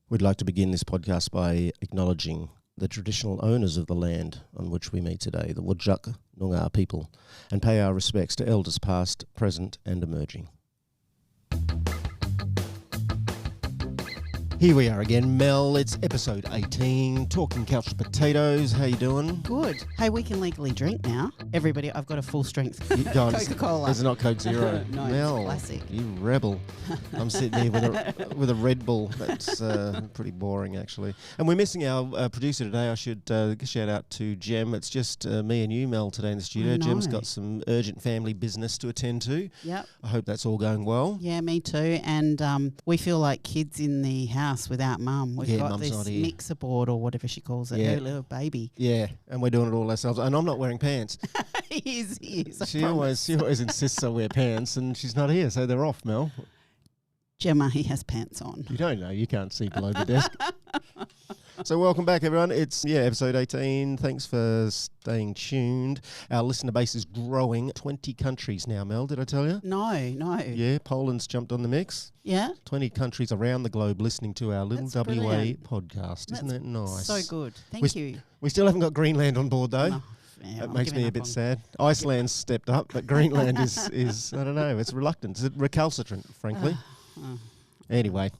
We'd like to begin this podcast by acknowledging the traditional owners of the land on which we meet today, the Whadjuk Noongar people, and pay our respects to elders past, present and emerging. Here we are again, Mel. It's episode 18, talking couch potatoes. How you doing? Good. Hey, we can legally drink now. Everybody, I've got a full strength Coca-Cola. It's not Coke Zero. No, Mel, it's classic. You rebel. I'm sitting here with a Red Bull. That's pretty boring, actually. And we're missing our producer today. I should shout out to Jem. It's just me and you, Mel, today in the studio. Jem's got some urgent family business to attend to. Yep. I hope that's all going well. Yeah, me too. And we feel like kids in the house without mum. We've got Mum's this mixer board or whatever she calls it, her little baby. Yeah, and we're doing it all ourselves. And I'm not wearing pants. He is. She always insists I wear pants, and she's not here, so they're off, Mel. Gemma, he has pants on. You don't know. You can't see below the desk. So welcome back, everyone. It's, episode 18. Thanks for staying tuned. Our listener base is growing. 20 countries now, Mel, did I tell you? No. Yeah, Poland's jumped on the mix. Yeah? 20 countries around the globe listening to our little That's WA brilliant. podcast. Isn't that nice? So good. Thank you. We still haven't got Greenland on board, though. No. Yeah, that makes me a bit sad. Iceland's stepped up, but Greenland is I don't know, it's reluctant. It's recalcitrant, frankly. Anyway,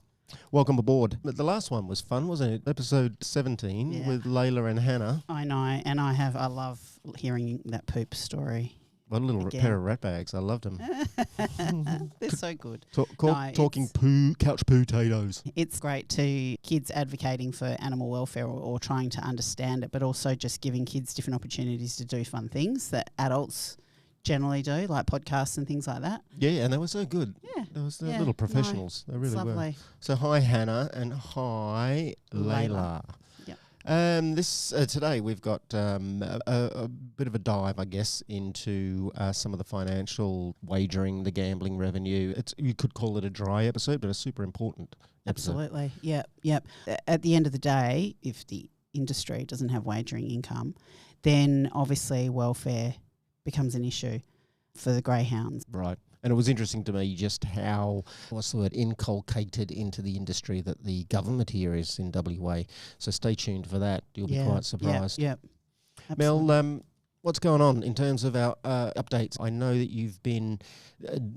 welcome aboard. But the last one was fun, wasn't it? Episode 17 with Layla and Hannah. I know, and I love hearing that poop story. What a little pair of rat bags. I loved them. They're so good. Talking couch potatoes. It's great to kids advocating for animal welfare or trying to understand it, but also just giving kids different opportunities to do fun things that adults generally do, like podcasts and things like that. Yeah, and they were so good. Yeah. They were little professionals. They really lovely. were. So hi, Hannah, and hi, Layla. This today we've got a bit of a dive, I guess, into some of the financial wagering, the gambling revenue. You could call it a dry episode, but a super important episode. Absolutely. Yep. At the end of the day, if the industry doesn't have wagering income, then obviously welfare becomes an issue for the Greyhounds. Right. And it was interesting to me just how, inculcated into the industry that the government here is in WA. So stay tuned for that. You'll be quite surprised. Yep. Mel, what's going on in terms of our updates? I know that you've been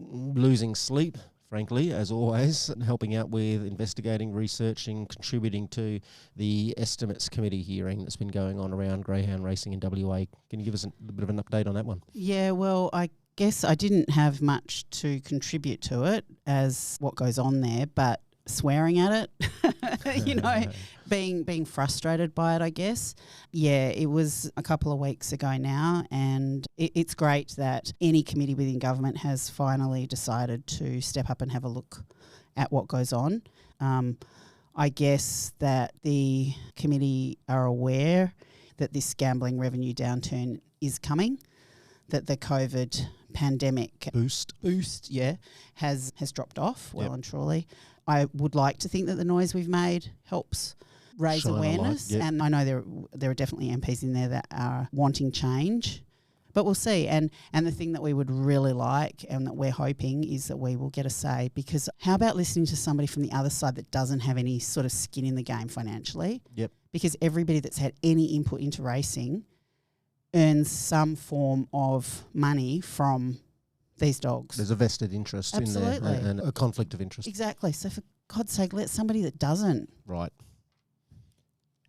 losing sleep, frankly, as always, helping out with investigating, researching, contributing to the estimates committee hearing that's been going on around greyhound racing in WA. Can you give us a bit of an update on that one? Yeah, well, I guess I didn't have much to contribute to it as what goes on there, but swearing at it, being frustrated by it, I guess. Yeah, it was a couple of weeks ago now, and it's great that any committee within government has finally decided to step up and have a look at what goes on. I guess that the committee are aware that this gambling revenue downturn is coming, that the COVID pandemic boost has dropped off well and truly. I would like to think that the noise we've made helps raise awareness, and I know there are definitely MPs in there that are wanting change, but we'll see. And the thing that we would really like and that we're hoping is that we will get a say, because how about listening to somebody from the other side that doesn't have any sort of skin in the game financially? Yep. Because everybody that's had any input into racing earns some form of money from these dogs. There's a vested interest in there and a conflict of interest. Exactly. So for God's sake, let somebody that doesn't. Right.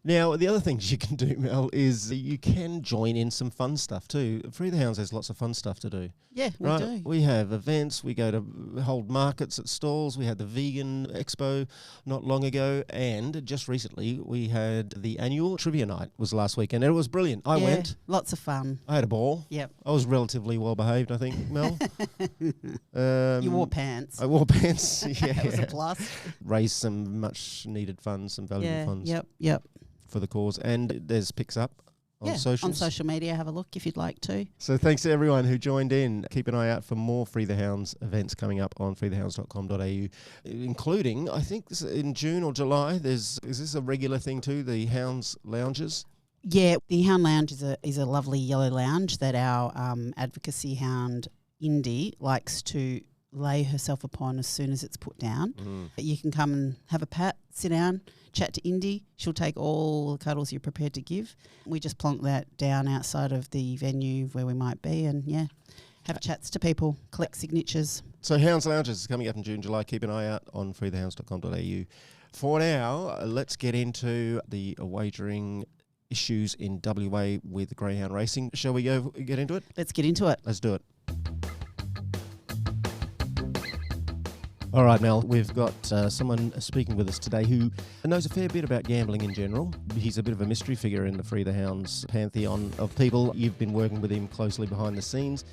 Now, the other things you can do, Mel, is you can join in some fun stuff too. Free the Hounds has lots of fun stuff to do. Yeah, we do. We have events. We go to hold markets at stalls. We had the Vegan Expo not long ago. And just recently, we had the annual trivia night was last weekend. And it was brilliant. I went. Lots of fun. I had a ball. Yep. I was relatively well behaved, I think, Mel. You wore pants. I wore pants, yeah. That was a plus. Raised some much needed funds, some valuable funds. Yep. For the cause, and there's picks up on socials. On social media, have a look if you'd like to. So thanks to everyone who joined in. Keep an eye out for more Free the Hounds events coming up on freethehounds.com.au, including, I think this in June or July, is this a regular thing too, the Hounds Lounges? Yeah, the Hound Lounge is a lovely yellow lounge that our advocacy hound, Indy, likes to lay herself upon as soon as it's put down. You can come and have a pat sit down, chat to Indy. She'll take all the cuddles you're prepared to give. We just plonk that down outside of the venue where we might be and, have chats to people, collect signatures. So Hounds Lounges is coming up in June, July. Keep an eye out on freethehounds.com.au. For now, let's get into the wagering issues in WA with Greyhound racing. Shall we get into it? Let's get into it. Let's do it. All right, Mel, we've got someone speaking with us today who knows a fair bit about gambling in general. He's a bit of a mystery figure in the Free the Hounds pantheon of people. You've been working with him closely behind the scenes.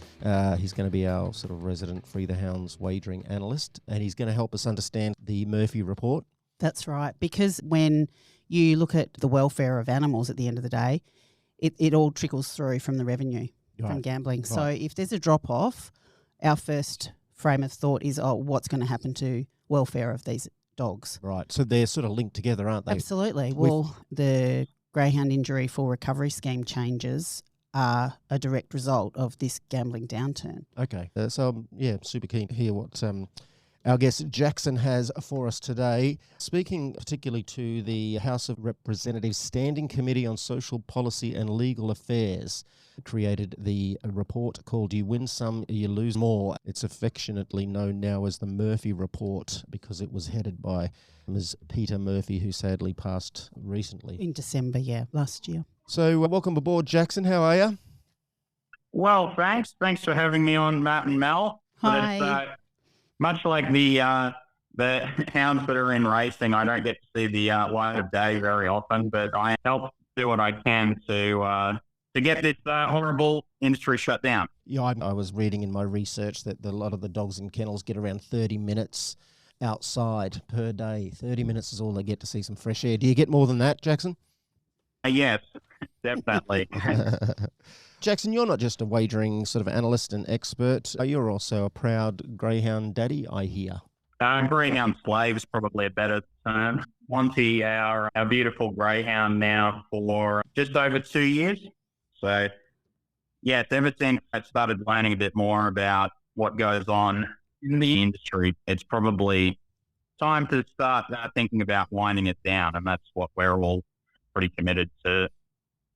He's going to be our sort of resident Free the Hounds wagering analyst, and he's going to help us understand the Murphy report. That's right, because when you look at the welfare of animals at the end of the day, it all trickles through from the revenue from gambling. Right. So if there's a drop-off, our first frame of thought is, what's going to happen to welfare of these dogs? Right. So they're sort of linked together, aren't they? Absolutely. Well, the Greyhound Injury Full Recovery Scheme changes are a direct result of this gambling downturn. Okay. So, super keen to hear what our guest Jackson has for us today. Speaking particularly to the House of Representatives Standing Committee on Social Policy and Legal Affairs, created the report called You Win Some, You Lose More. It's affectionately known now as the Murphy Report because it was headed by Ms. Peter Murphy, who sadly passed recently. In December, last year. So welcome aboard, Jackson. How are you? Well, thanks. Thanks for having me on, Matt and Mel. Hi. But much like the hounds that are in racing, I don't get to see the light of day very often, but I help do what I can to get this horrible industry shut down. Yeah, I was reading in my research that a lot of the dogs in kennels get around 30 minutes outside per day. 30 minutes is all they get to see some fresh air. Do you get more than that, Jackson? Yes, definitely. Jackson, you're not just a wagering sort of analyst and expert. You're also a proud Greyhound daddy, I hear. Greyhound slave is probably a better term. Monty, our beautiful Greyhound now for just over 2 years. So, ever since I started learning a bit more about what goes on in the industry, it's probably time to start thinking about winding it down, and that's what we're all pretty committed to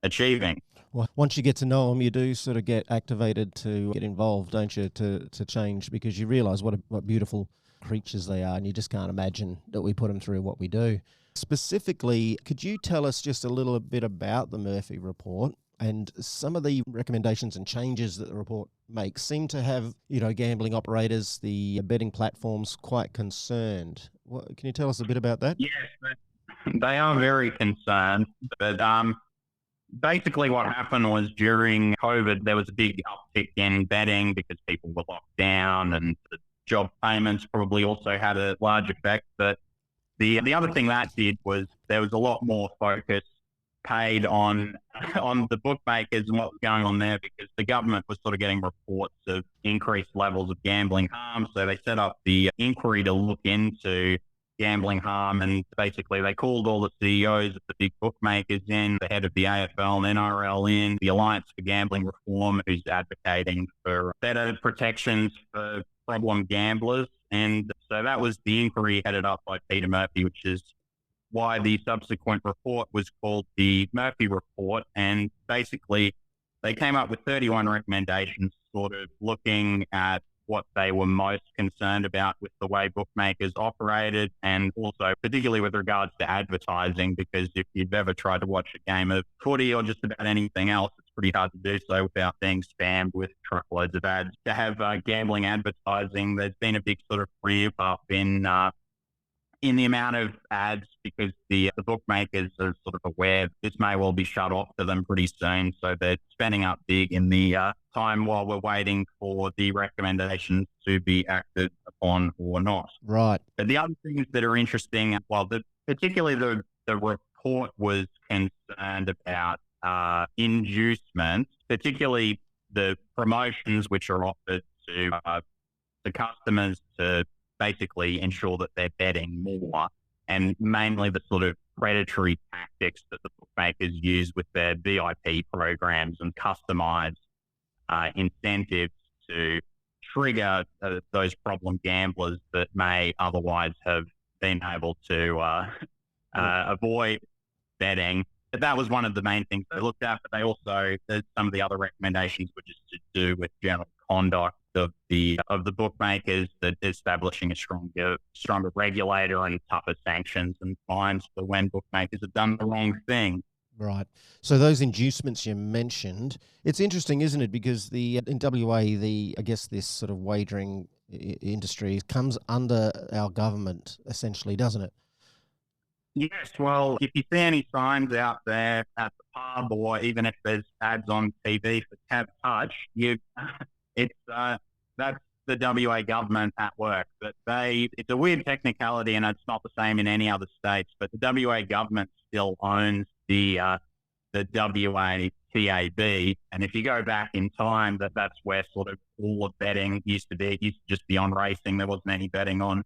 achieving. Well, once you get to know them, you do sort of get activated to get involved, don't you, to change, because you realise what beautiful creatures they are, and you just can't imagine that we put them through what we do. Specifically, could you tell us just a little bit about the Murphy Report? And some of the recommendations and changes that the report makes seem to have, gambling operators, the betting platforms, quite concerned. Can you tell us a bit about that? Yes, they are very concerned. But basically what happened was during COVID, there was a big uptick in betting because people were locked down, and the job payments probably also had a large effect. But the other thing that did was there was a lot more focus paid on the bookmakers and what was going on there, because the government was sort of getting reports of increased levels of gambling harm. So they set up the inquiry to look into gambling harm, and basically they called all the CEOs of the big bookmakers in, the head of the AFL and NRL in, the Alliance for Gambling Reform, who's advocating for better protections for problem gamblers. And so that was the inquiry headed up by Peter Murphy, which is why the subsequent report was called the Murphy Report. And basically they came up with 31 recommendations, sort of looking at what they were most concerned about with the way bookmakers operated, and also particularly with regards to advertising, because if you've ever tried to watch a game of footy or just about anything else, it's pretty hard to do so without being spammed with truckloads of ads. To have gambling advertising, there's been a big sort of ramp up in the amount of ads, because the bookmakers are sort of aware this may well be shut off to them pretty soon. So they're spending up big in the time while we're waiting for the recommendations to be acted upon or not. Right. But the other things that are interesting, particularly the report was concerned about inducements, particularly the promotions which are offered to customers to basically ensure that they're betting more, and mainly the sort of predatory tactics that the bookmakers use with their VIP programs and customize incentives to trigger those problem gamblers that may otherwise have been able to avoid betting. But that was one of the main things they looked at. But they also, some of the other recommendations were just to do with general conduct of the bookmakers, that establishing a stronger regulator and tougher sanctions and fines for when bookmakers have done the wrong thing. Right. So those inducements you mentioned, it's interesting, isn't it? Because in WA, I guess this sort of wagering industry comes under our government, essentially, doesn't it? Yes. Well, if you see any signs out there at the pub, or even if there's ads on TV for Tab Touch, that's the WA government at work. But it's a weird technicality, and it's not the same in any other states. But the WA government still owns the WA TAB, and if you go back in time, that's where sort of all of betting used to be. It used to just be on racing. There wasn't any betting on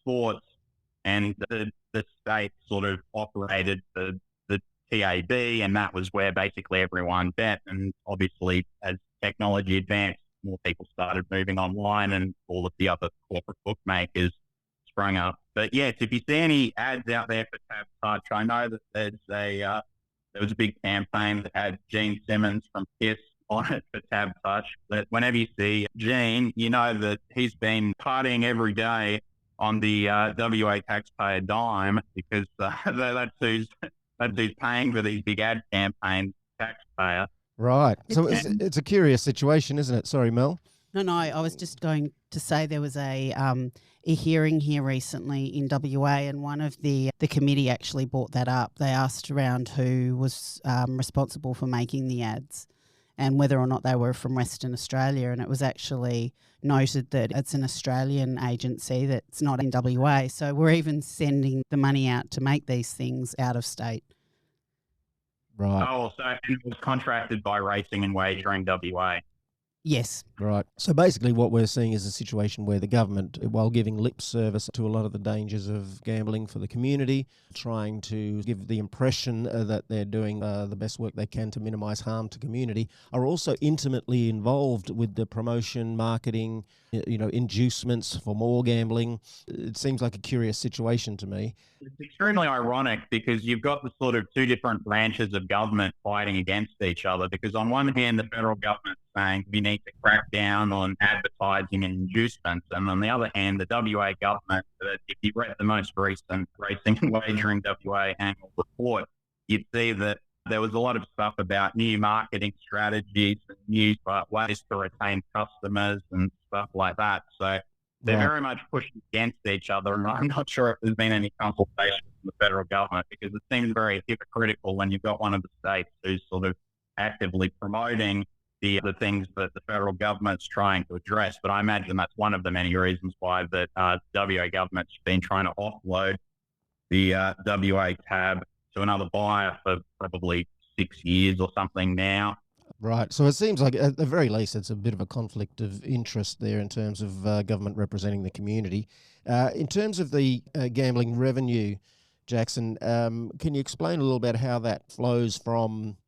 sports, and the state sort of operated the TAB, and that was where basically everyone bet. And obviously, as technology advanced, more people started moving online, and all of the other corporate bookmakers sprung up. But yes, if you see any ads out there for Tab Touch, I know that there was a big campaign that had Gene Simmons from KISS on it for Tab Touch. But whenever you see Gene, you know that he's been partying every day on the WA taxpayer dime, because that's who's paying for these big ad campaigns, taxpayer. Right. So it's a curious situation, isn't it? Sorry, Mel. No, I was just going to say there was a hearing here recently in WA, and one of the committee actually brought that up. They asked around who was responsible for making the ads and whether or not they were from Western Australia, and it was actually noted that it's an Australian agency that's not in WA. So we're even sending the money out to make these things out of state. Right. Oh, so it was contracted by Racing and Wagering WA. Yes. Right. So basically what we're seeing is a situation where the government, while giving lip service to a lot of the dangers of gambling for the community, trying to give the impression that they're doing the best work they can to minimise harm to community, are also intimately involved with the promotion, marketing, inducements for more gambling. It seems like a curious situation to me. It's extremely ironic, because you've got the sort of two different branches of government fighting against each other. Because on one hand, the federal government's saying we need to crack down on advertising and inducements, and on the other hand, the WA government, if you read the most recent Racing and Wagering WA annual report, you'd see that there was a lot of stuff about new marketing strategies and new ways to retain customers and stuff like that. So they're very much pushing against each other, and I'm not sure if there's been any consultation from the federal government, because it seems very hypocritical when you've got one of the states who's sort of actively promoting the things that the federal government's trying to address. But I imagine that's one of the many reasons why the WA government's been trying to offload the WA tab to another buyer for probably 6 years or something now. Right. So it seems like, at the very least, it's a bit of a conflict of interest there in terms of government representing the community. In terms of the gambling revenue, Jackson, can you explain a little bit how that flows from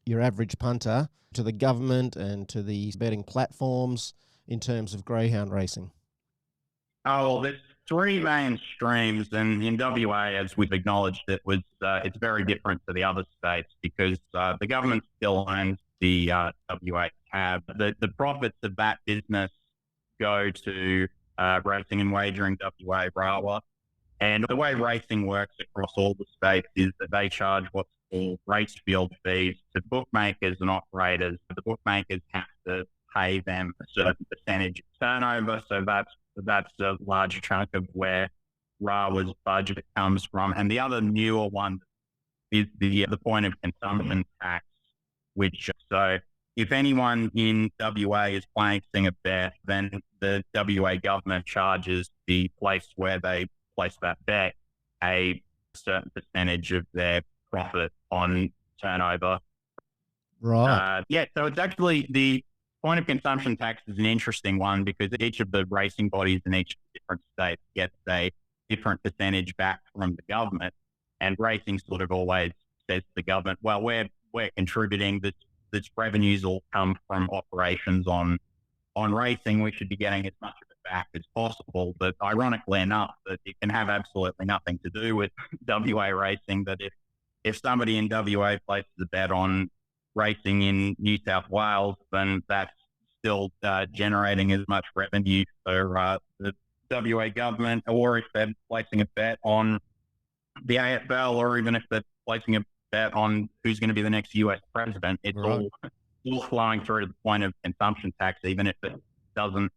your average punter to the government and to the betting platforms in terms of Greyhound racing? Oh, well, there's three main streams, and in WA, as we've acknowledged, it's very different to the other states, because the government still owns the WA tab. The profits of that business go to Racing and Wagering WA RAWA. And the way racing works across all the states is that they charge what's called race field fees to bookmakers and operators. The bookmakers have to pay them a certain percentage of turnover, so that's a large chunk of where RAWA's budget comes from. And the other newer one is the point of consumption tax, which, so if anyone in WA is placing a bet, then the WA government charges the place where they place that bet a certain percentage of their profit on turnover. Right. So it's actually, the point of consumption tax is an interesting one, because each of the racing bodies in each different states gets a different percentage back from the government, and racing sort of always says to the government, well, we're contributing, this revenues all come from operations on racing, we should be getting as much of it back as possible. But ironically enough, that it can have absolutely nothing to do with WA racing. That if somebody in WA places a bet on racing in New South Wales, then that's still generating as much revenue for the WA government, or if they're placing a bet on the AFL, or even if they're placing a bet on who's going to be the next US president, it's all flowing through to the point of consumption tax, even if it doesn't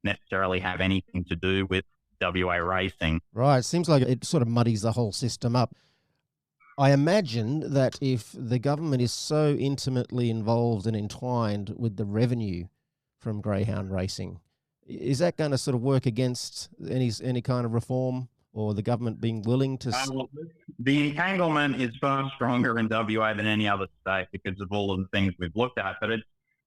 necessarily have anything to do with WA racing. Right. It seems like it sort of muddies the whole system up. I imagine that if the government is so intimately involved and entwined with the revenue from Greyhound racing, is that going to sort of work against any kind of reform, or the government being willing to... The entanglement is far stronger in WA than any other state because of all of the things we've looked at. But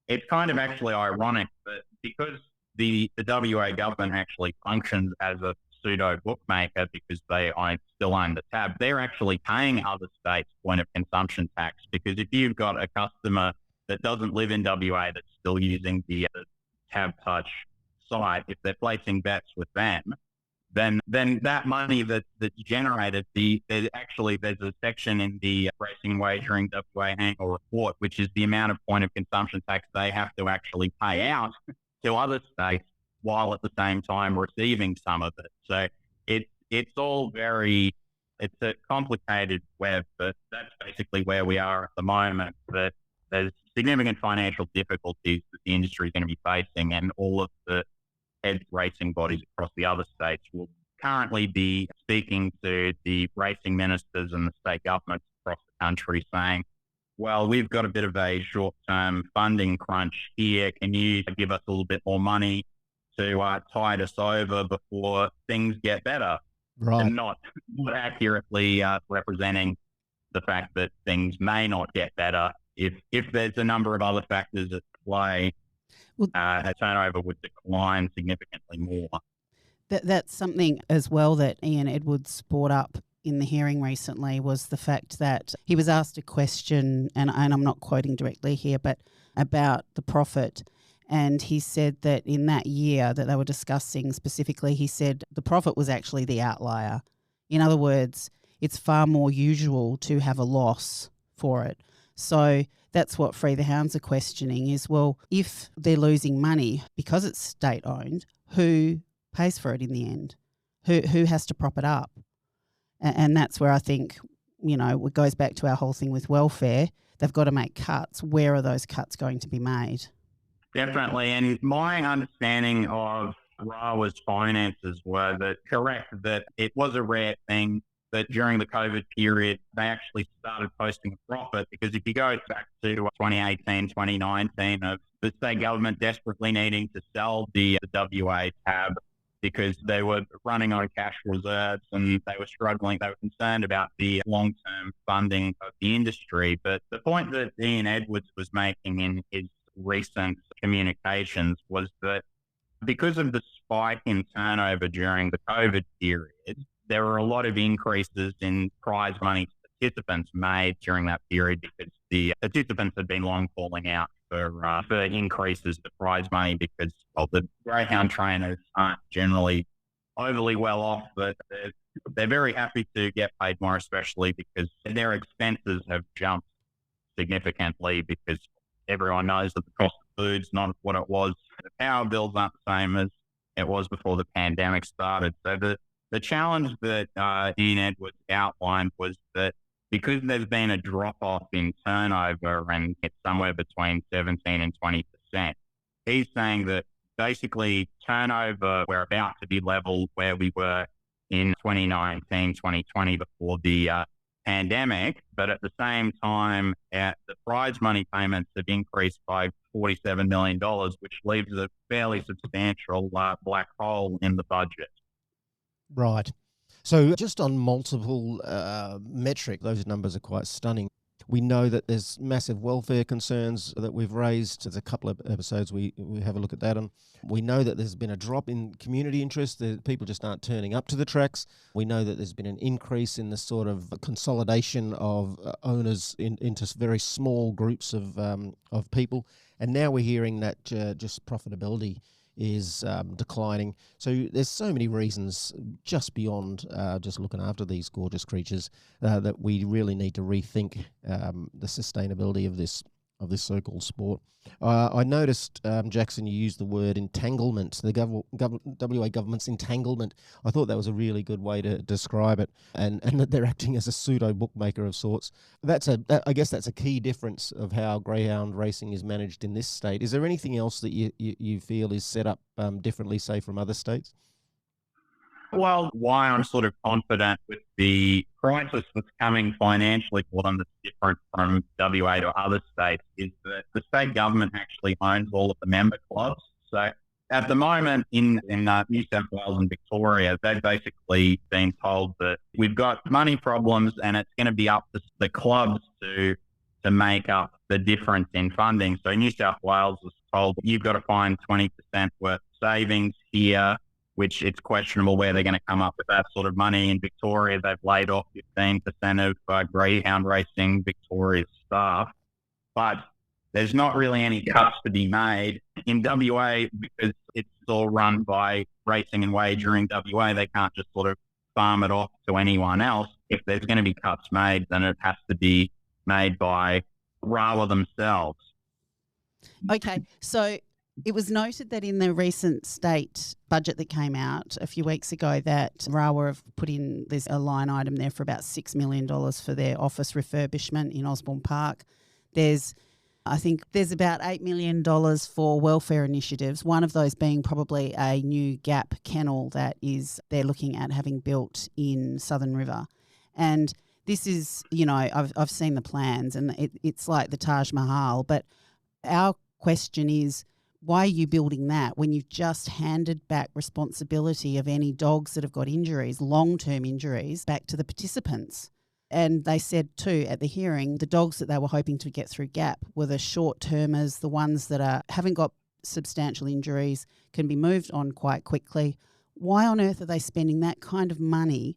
it's kind of actually ironic that because the WA government actually functions as a pseudo bookmaker because they still own the tab, they're actually paying other states point of consumption tax, because if you've got a customer that doesn't live in WA that's still using the tab touch site, if they're placing bets with them, then that money that's generated, there's a section in the Racing Wagering WA annual report, which is the amount of point of consumption tax they have to actually pay out to other states while at the same time receiving some of it. So it's all it's a complicated web, but that's basically where we are at the moment. That there's significant financial difficulties that the industry is going to be facing, and all of the head racing bodies across the other states will currently be speaking to the racing ministers and the state governments across the country saying, well, we've got a bit of a short-term funding crunch here. Can you give us a little bit more money to tide us over before things get better? Right. And not accurately representing the fact that things may not get better if there's a number of other factors at play. A turnover would decline significantly more. That's something as well that Ian Edwards brought up in the hearing recently, was the fact that he was asked a question, and I'm not quoting directly here, but about the profit. And he said that in that year that they were discussing specifically, he said the profit was actually the outlier. In other words, it's far more usual to have a loss for it. So that's what Free the Hounds are questioning is, well, if they're losing money because it's state-owned, who pays for it in the end? Who has to prop it up? And that's where I think, it goes back to our whole thing with welfare. They've got to make cuts. Where are those cuts going to be made? Definitely. And my understanding of RAWA's finances were that it was a rare thing that during the COVID period, they actually started posting a profit, because if you go back to 2018, 2019 of the state government desperately needing to sell the WA tab because they were running on cash reserves and they were struggling, they were concerned about the long-term funding of the industry. But the point that Ian Edwards was making in his recent communications was that because of the spike in turnover during the COVID period, there were a lot of increases in prize money participants made during that period, because the participants had been long calling out for increases to prize money because, well, the Greyhound trainers aren't generally overly well off, but they're very happy to get paid more, especially because their expenses have jumped significantly, because everyone knows that the cost of food's not what it was. The power bills aren't the same as it was before the pandemic started. So the challenge that Ian Edwards outlined was that because there's been a drop-off in turnover, and it's somewhere between 17 and 20%, he's saying that basically turnover, we're about to be level where we were in 2019, 2020 before the pandemic, but at the same time, the prize money payments have increased by $47 million, which leaves a fairly substantial black hole in the budget. Right. So just on multiple metric, those numbers are quite stunning. We know that there's massive welfare concerns that we've raised. There's a couple of episodes we have a look at that on. We know that there's been a drop in community interest. People just aren't turning up to the tracks. We know that there's been an increase in the sort of consolidation of owners into very small groups of people. And now we're hearing that just profitability is declining. So there's so many reasons just beyond just looking after these gorgeous creatures that we really need to rethink the sustainability of this so-called sport. I noticed, Jackson, you used the word entanglement, the WA government's entanglement. I thought that was a really good way to describe it, and that they're acting as a pseudo-bookmaker of sorts. I guess that's a key difference of how greyhound racing is managed in this state. Is there anything else that you feel is set up differently, say, from other states? Well, why I'm sort of confident with the crisis that's coming financially for them that's different from WA to other states is that the state government actually owns all of the member clubs. So at the moment in New South Wales and Victoria, they've basically been told that we've got money problems and it's going to be up to the clubs to make up the difference in funding. So New South Wales was told you've got to find 20% worth savings here, which it's questionable where they're going to come up with that sort of money. In Victoria, they've laid off 15% of Greyhound racing Victoria's staff. But there's not really any cuts to be made. In WA, because it's all run by Racing and Wagering WA, they can't just sort of farm it off to anyone else. If there's going to be cuts made, then it has to be made by RAWA themselves. Okay, so it was noted that in the recent state budget that came out a few weeks ago that RAWA have put in, there's a line item there for about $6 million for their office refurbishment in Osborne Park. I think there's about $8 million for welfare initiatives, one of those being probably a new gap kennel that they're looking at having built in Southern River. And this is, I've seen the plans and it's like the Taj Mahal, but our question is, why are you building that when you've just handed back responsibility of any dogs that have got injuries, long-term injuries, back to the participants? And they said too at the hearing, the dogs that they were hoping to get through GAP were the short-termers, the ones that haven't got substantial injuries, can be moved on quite quickly. Why on earth are they spending that kind of money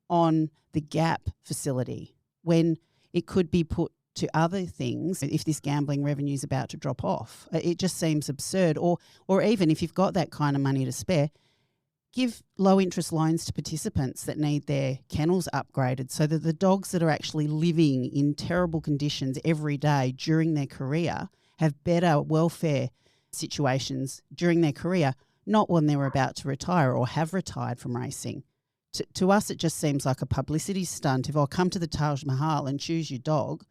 on the GAP facility when it could be put to other things if this gambling revenue is about to drop off? It just seems absurd. Or even if you've got that kind of money to spare, give low interest loans to participants that need their kennels upgraded so that the dogs that are actually living in terrible conditions every day during their career have better welfare situations during their career, not when they're about to retire or have retired from racing. To us, it just seems like a publicity stunt. If I'll come to the Taj Mahal and choose your dog,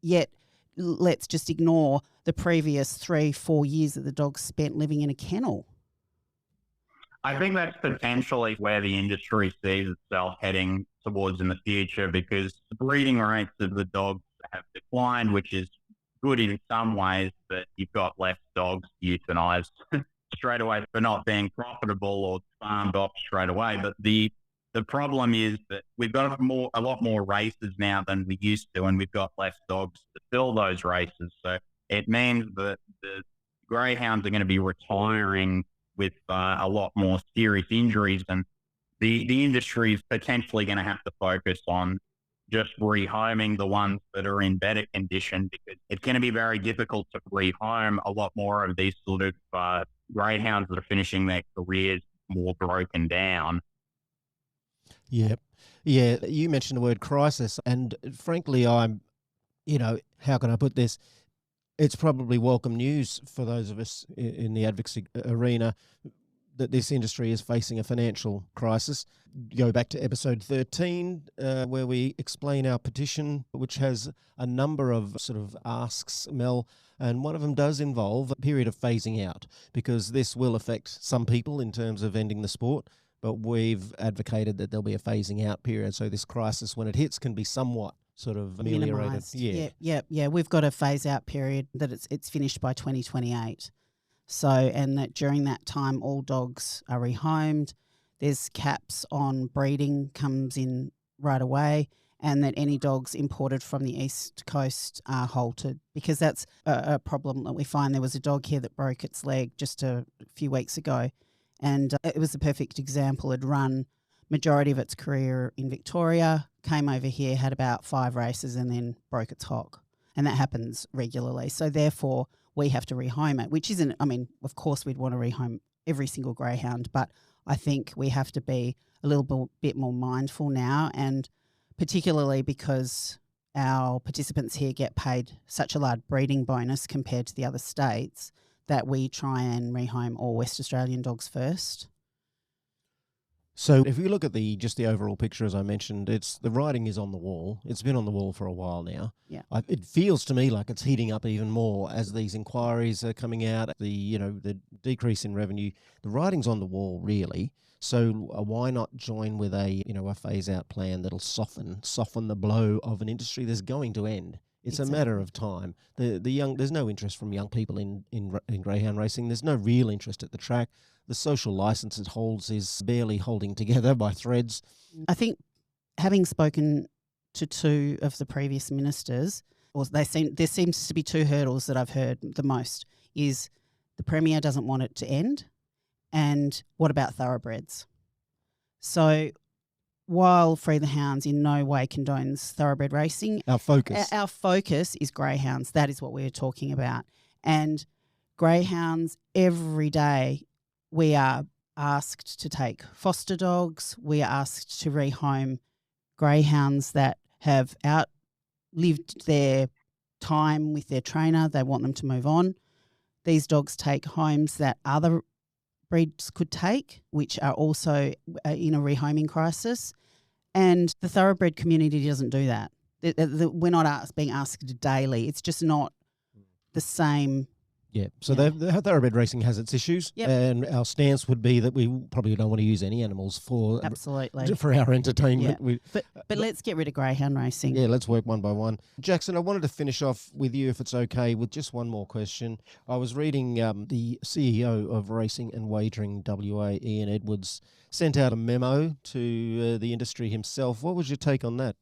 yet let's just ignore the previous 3-4 years that the dog's spent living in a kennel. I think that's potentially where the industry sees itself heading towards in the future, because the breeding rates of the dogs have declined, which is good in some ways, but you've got less dogs euthanized straight away for not being profitable or farmed off straight away. But the problem is that we've got a lot more races now than we used to, and we've got less dogs to fill those races. So it means that the greyhounds are going to be retiring with a lot more serious injuries, and the industry is potentially going to have to focus on just rehoming the ones that are in better condition, because it's going to be very difficult to rehome a lot more of these sort of greyhounds that are finishing their careers more broken down. Yeah. You mentioned the word crisis, and frankly, how can I put this? It's probably welcome news for those of us in the advocacy arena that this industry is facing a financial crisis. Go back to episode 13, where we explain our petition, which has a number of sort of asks, Mel, and one of them does involve a period of phasing out, because this will affect some people in terms of ending the sport, but we've advocated that there'll be a phasing out period, so this crisis, when it hits, can be somewhat sort of ameliorated. Minimised. Yeah. We've got a phase out period that it's finished by 2028. So, and that during that time, all dogs are rehomed. There's caps on breeding comes in right away, and that any dogs imported from the East Coast are halted, because that's a problem that we find. There was a dog here that broke its leg just a few weeks ago, and it was a perfect example. It'd run majority of its career in Victoria, came over here, had about 5 races, and then broke its hock. And that happens regularly. So therefore, we have to rehome it, which isn't, of course we'd want to rehome every single greyhound, but I think we have to be a little bit more mindful now, and particularly because our participants here get paid such a large breeding bonus compared to the other states, that we try and rehome all West Australian dogs first. So if we look at just the overall picture, as I mentioned, the writing is on the wall. It's been on the wall for a while now. Yeah. It feels to me like it's heating up even more as these inquiries are coming out. The decrease in revenue, the writing's on the wall really. So why not join with a phase out plan that'll soften the blow of an industry that's going to end? It's a matter of time. There's no interest from young people in greyhound racing. There's no real interest at the track. The social license it holds is barely holding together by threads. I think, having spoken to two of the previous ministers, there seems to be two hurdles that I've heard the most, is the Premier doesn't want it to end, and what about thoroughbreds? So while Free the Hounds in no way condones thoroughbred racing, our focus is greyhounds. That is what we're talking about. And greyhounds, every day we are asked to take foster dogs. We are asked to rehome greyhounds that have outlived their time with their trainer. They want them to move on. These dogs take homes that other breeds could take, which are also in a rehoming crisis. And the thoroughbred community doesn't do that. We're not being asked daily. It's just not the same. Yeah, so the thoroughbred racing has its issues, and our stance would be that we probably don't want to use any animals for our entertainment. Yeah. But let's get rid of greyhound racing. Yeah, let's work one by one. Jackson, I wanted to finish off with you, if it's okay, with just one more question. I was reading the CEO of Racing and Wagering WA, Ian Edwards, sent out a memo to the industry himself. What was your take on that?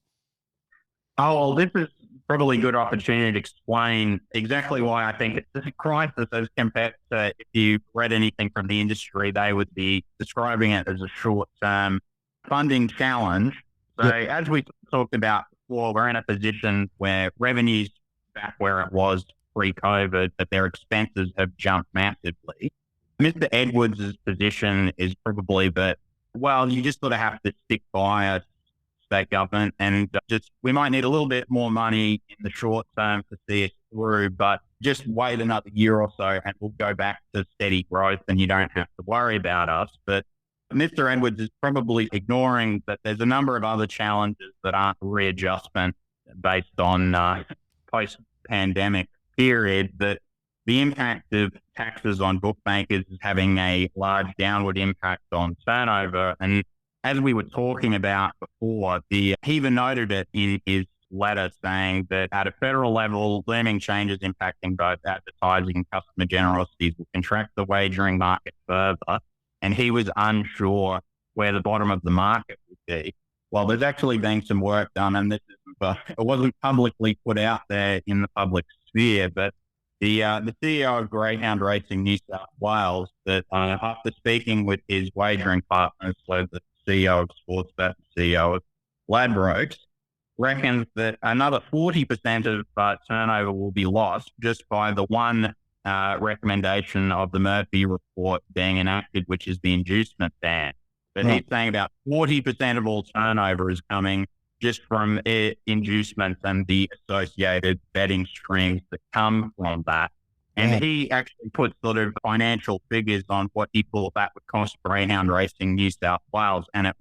Oh, well, this is probably a good opportunity to explain exactly why I think it's a crisis as compared to if you read anything from the industry, they would be describing it as a short-term funding challenge. So as we talked about before, we're in a position where revenue's back where it was pre-COVID, but their expenses have jumped massively. Mr. Edwards' position is probably that, well, you just sort of have to stick by it, state government, and we might need a little bit more money in the short term to see us through, but just wait another year or so and we'll go back to steady growth and you don't have to worry about us. But Mr. Edwards is probably ignoring that there's a number of other challenges that aren't readjustment based on post-pandemic period, that the impact of taxes on bookmakers is having a large downward impact on turnover. And as we were talking about before, he even noted it in his letter saying that at a federal level, looming changes impacting both advertising and customer generosities will contract the wagering market further. And he was unsure where the bottom of the market would be. Well, there's actually been some work done, and it wasn't publicly put out there in the public sphere, but the CEO of Greyhound Racing New South Wales, that after speaking with his wagering partners, so the CEO of Sportsbet, CEO of Ladbrokes, reckons that another 40% of turnover will be lost just by the one recommendation of the Murphy report being enacted, which is the inducement ban. But he's saying about 40% of all turnover is coming just from inducements and the associated betting streams that come from that. And he actually put sort of financial figures on what he thought that would cost Greyhound Racing New South Wales. And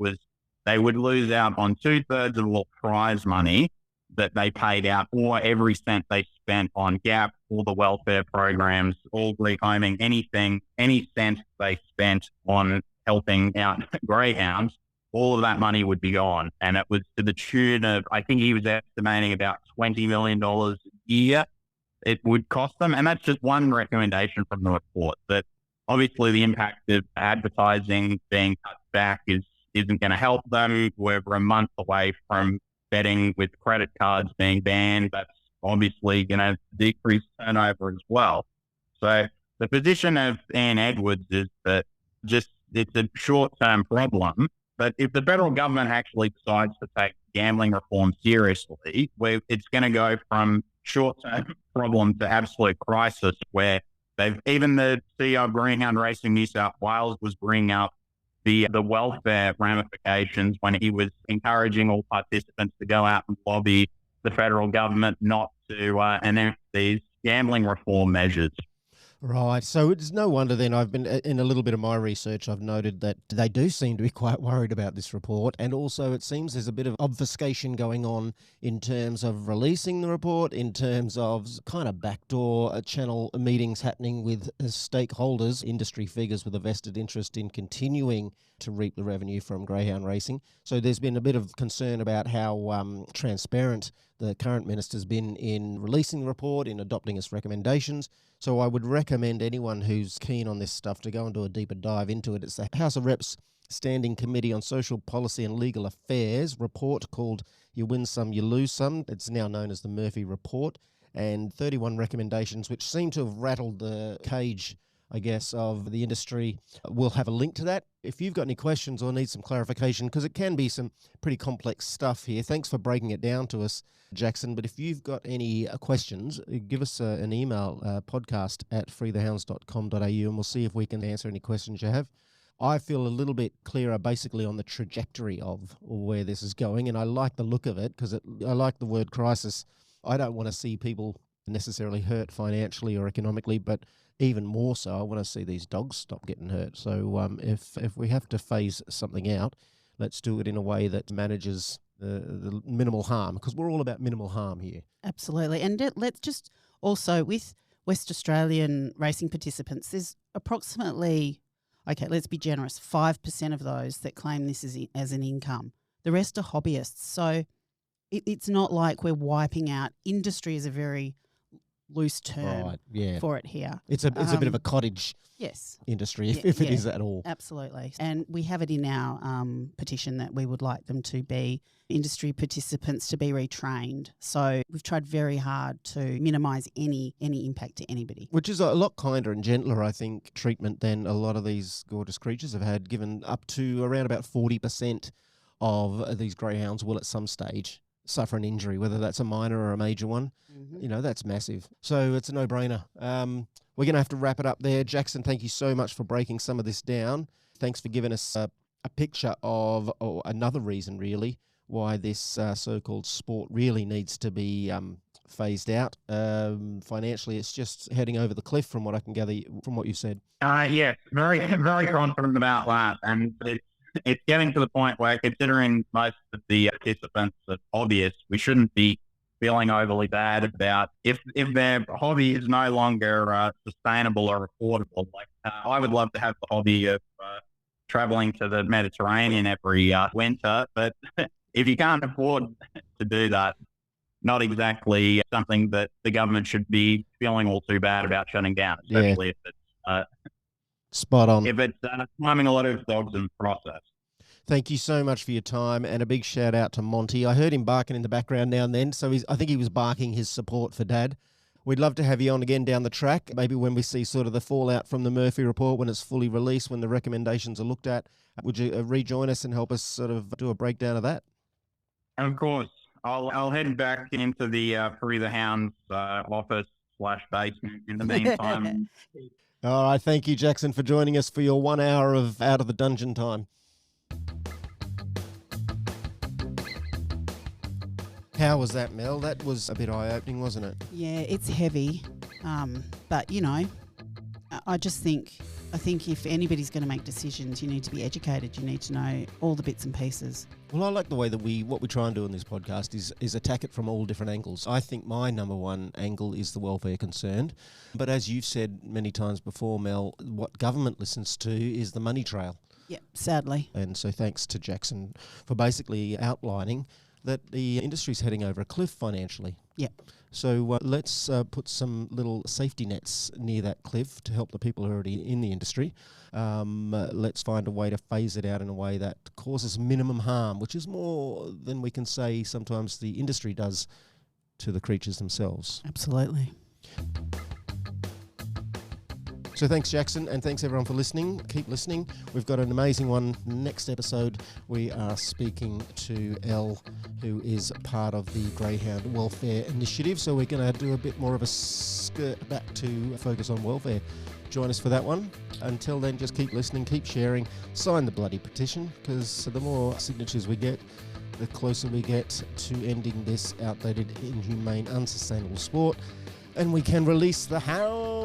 they would lose out on 2/3 of all prize money that they paid out, or every cent they spent on GAP, all the welfare programs, all rehoming, any cent they spent on helping out greyhounds, all of that money would be gone. And it was to the tune of, I think he was estimating about $20 million a year it would cost them. And that's just one recommendation from the report, that obviously the impact of advertising being cut back isn't going to help them. We're a month away from betting with credit cards being banned. That's obviously going to decrease turnover as well. So the position of Ian Edwards is that it's a short-term problem. But if the federal government actually decides to take gambling reform seriously, it's going to go from short-term problem to absolute crisis, where Even the CEO of Greyhound Racing New South Wales was bringing up the welfare ramifications when he was encouraging all participants to go out and lobby the federal government not to enact these gambling reform measures. Right. So it's no wonder then I've been in a little bit of my research, I've noted that they do seem to be quite worried about this report. And also it seems there's a bit of obfuscation going on in terms of releasing the report, in terms of kind of backdoor channel meetings happening with stakeholders, industry figures with a vested interest in continuing to reap the revenue from Greyhound racing. So there's been a bit of concern about how transparent the current minister's been in releasing the report, in adopting its recommendations. So I would recommend anyone who's keen on this stuff to go and do a deeper dive into it. It's the House of Reps Standing Committee on Social Policy and Legal Affairs report called You Win Some, You Lose Some. It's now known as the Murphy Report, and 31 recommendations which seem to have rattled the cage, I guess, of the industry. We'll have a link to that. If you've got any questions or need some clarification, because it can be some pretty complex stuff here, thanks for breaking it down to us, Jackson. But if you've got any questions, give us an email, podcast@freethehounds.com.au, and we'll see if we can answer any questions you have. I feel a little bit clearer basically on the trajectory of where this is going, and I like the look of it because I like the word crisis. I don't want to see people necessarily hurt financially or economically, but even more so, I want to see these dogs stop getting hurt. So if we have to phase something out, let's do it in a way that manages the minimal harm, because we're all about minimal harm here. Absolutely. And let's just also, with West Australian racing participants, there's approximately, okay, let's be generous, 5% of those that claim this as an income. The rest are hobbyists. So it's not like we're wiping out. Industry is a very loose term for it here. It's a bit of a cottage industry, if it is at all. Absolutely. And we have it in our petition that we would like them to be industry participants to be retrained. So we've tried very hard to minimise any impact to anybody. Which is a lot kinder and gentler, I think, treatment than a lot of these gorgeous creatures have had, given up to around about 40% of these greyhounds will at some stage suffer an injury, whether that's a minor or a major one. Mm-hmm. You know, that's massive. So it's a no-brainer. We're going to have to wrap it up there. Jackson, thank you so much for breaking some of this down. Thanks for giving us a picture of another reason, really, why this so-called sport really needs to be phased out. Financially, it's just heading over the cliff from what I can gather from what you said. Yeah, very, very confident about that. And it's getting to the point where, considering most of the participants are hobbyists, we shouldn't be feeling overly bad about if their hobby is no longer sustainable or affordable. Like I would love to have the hobby of traveling to the Mediterranean every winter, but if you can't afford to do that, not exactly something that the government should be feeling all too bad about shutting down, especially if it's spot on. If it's harming a lot of dogs in the process. Thank you so much for your time, and a big shout out to Monty. I heard him barking in the background now and then, so I think he was barking his support for Dad. We'd love to have you on again down the track, maybe when we see sort of the fallout from the Murphy report, when it's fully released, when the recommendations are looked at. Would you rejoin us and help us sort of do a breakdown of that? Of course. I'll head back into the Free the Hounds office/basement in the meantime. All right, thank you, Jackson, for joining us for your 1 hour of Out of the Dungeon time. How was that, Mel? That was a bit eye-opening, wasn't it? Yeah, it's heavy, but you know, I think if anybody's going to make decisions, you need to be educated. You need to know all the bits and pieces. Well, I like the way that what we try and do in this podcast is attack it from all different angles. I think my number one angle is the welfare concerned. But as you've said many times before, Mel, what government listens to is the money trail. Yeah, sadly. And so thanks to Jackson for basically outlining that the industry's heading over a cliff financially. Yeah. So let's put some little safety nets near that cliff to help the people who are already in the industry. Let's find a way to phase it out in a way that causes minimum harm, which is more than we can say sometimes the industry does to the creatures themselves. Absolutely. So thanks, Jackson, and thanks everyone for listening. Keep listening. We've got an amazing one. Next episode, we are speaking to Elle, who is part of the Greyhound Welfare Initiative. So we're going to do a bit more of a skirt back to focus on welfare. Join us for that one. Until then, just keep listening, keep sharing, sign the bloody petition, because the more signatures we get, the closer we get to ending this outdated, inhumane, unsustainable sport, and we can release the hounds.